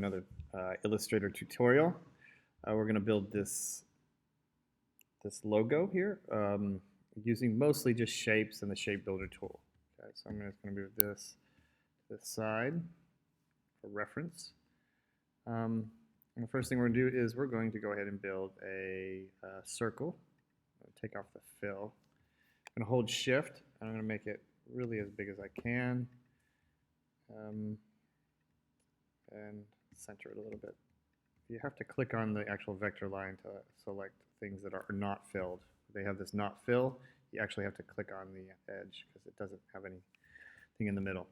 Another Illustrator tutorial. We're going to build this logo here using mostly just shapes and the shape builder tool. Okay, so I'm just going to move this to the side for reference. And the first thing we're going to do is we're going to go ahead and build a circle. Take off the fill. I'm going to hold shift and I'm going to make it really as big as I can. And center it a little bit. You have to click on the actual vector line to select things that are not filled. They have this not fill. You actually have to click on the edge because it doesn't have anything in the middle.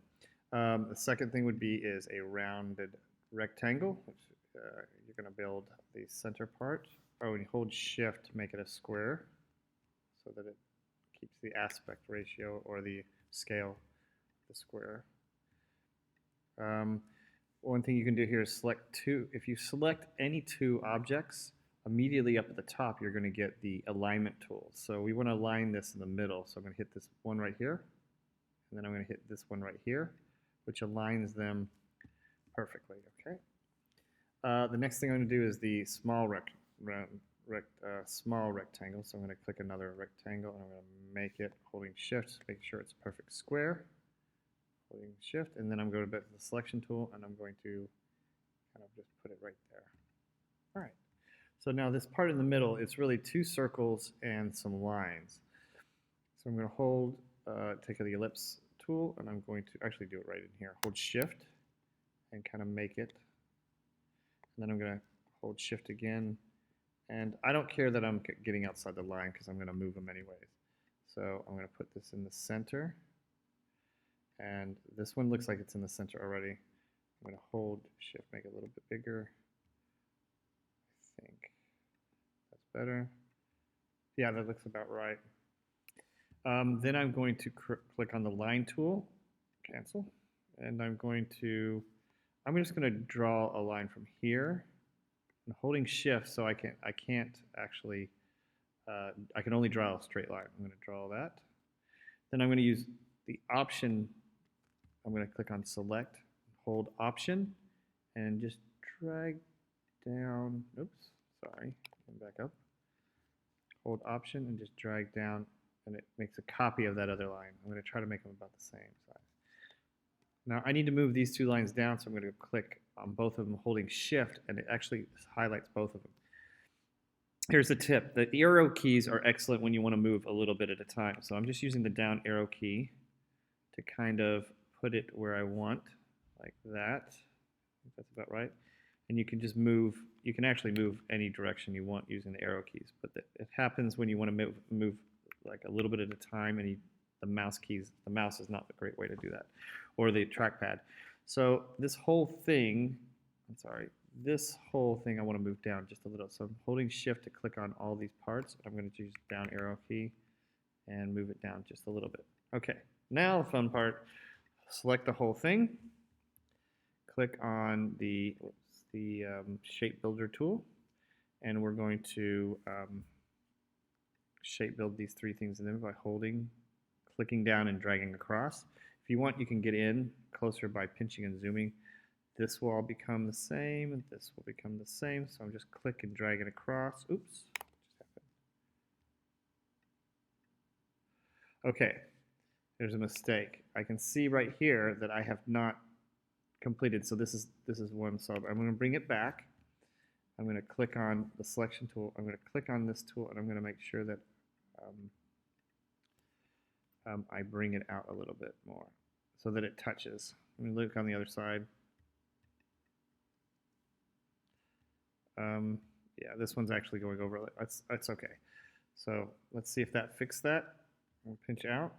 The second thing would be is a rounded rectangle, which you're going to build the center part. Oh, and you hold shift to make it a square so that it keeps the aspect ratio or the scale of the square. One thing you can do here is select two. If you select any two objects, immediately up at the top you're going to get the alignment tool. So we want to align this in the middle. So I'm going to hit this one right here, and then I'm going to hit this one right here, which aligns them perfectly. Okay. The next thing I'm going to do is the small small rectangle. So I'm going to click another rectangle and I'm going to make it holding shift, make sure it's a perfect square. Holding shift, and then I'm going to go to the selection tool and I'm going to kind of just put it right there. All right. So now this part in the middle, it's really two circles and some lines. So I'm going to hold, take the ellipse tool, and I'm going to actually do it right in here. Hold shift and kind of make it. And then I'm going to hold shift again. And I don't care that I'm getting outside the line because I'm going to move them anyways. So I'm going to put this in the center. And this one looks like it's in the center already. I'm going to hold shift, make it a little bit bigger. I think that's better. Yeah, that looks about right. Then I'm going to click on the line tool, cancel, and I'm just going to draw a line from here. I'm holding shift, so I can only draw a straight line. I'm going to draw that. Then I'm going to use the option. I'm going to click on select, hold option, and just drag down, oops, sorry, come back up. Hold option and just drag down, and it makes a copy of that other line. I'm going to try to make them about the same size. Now I need to move these two lines down, so I'm going to click on both of them holding shift, and it actually highlights both of them. Here's the tip. The arrow keys are excellent when you want to move a little bit at a time. So I'm just using the down arrow key to kind of put it where I want, like that. I think that's about right. And you can just move, you can actually move any direction you want using the arrow keys, but it happens when you want to move like a little bit at a time, and the mouse is not a great way to do that, or the trackpad. So this whole thing, this whole thing I want to move down just a little. So I'm holding shift to click on all these parts. I'm going to use down arrow key and move it down just a little bit. Okay, now the fun part. Select the whole thing, click on the shape builder tool, and we're going to shape build these three things in there by clicking down and dragging across. If you want, you can get in closer by pinching and zooming. This will all become the same, and this will become the same, so I'm just click and dragging across. Oops, okay. There's a mistake. I can see right here that I have not completed. So this is one sub. I'm going to bring it back. I'm going to click on the selection tool. I'm going to click on this tool, and I'm going to make sure that I bring it out a little bit more so that it touches. Let me look on the other side. Yeah, this one's actually going over. That's okay. So let's see if that fixed that. I'm going to pinch out.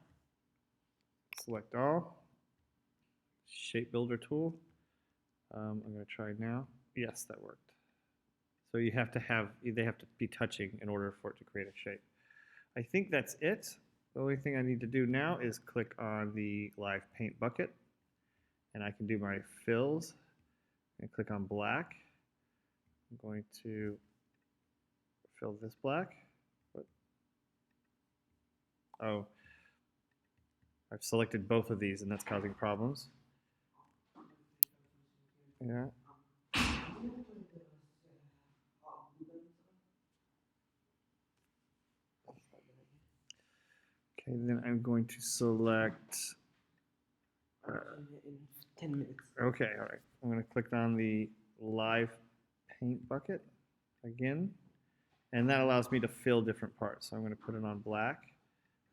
Select all, shape builder tool. I'm going to try now. Yes, that worked. So they have to be touching in order for it to create a shape. I think that's it. The only thing I need to do now is click on the live paint bucket, and I can do my fills and click on black. I'm going to fill this black. Oh. I've selected both of these, and that's causing problems. Yeah. Okay, then I'm going to select. In 10 minutes. Okay, all right. I'm going to click on the live paint bucket again, and that allows me to fill different parts. So I'm going to put it on black.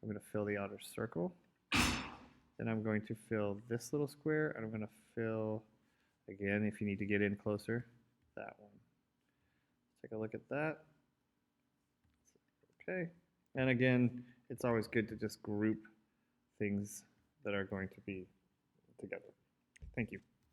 I'm going to fill the outer circle. Then I'm going to fill this little square, and I'm going to fill, again, if you need to get in closer, that one. Take a look at that. Okay. And again, it's always good to just group things that are going to be together. Thank you.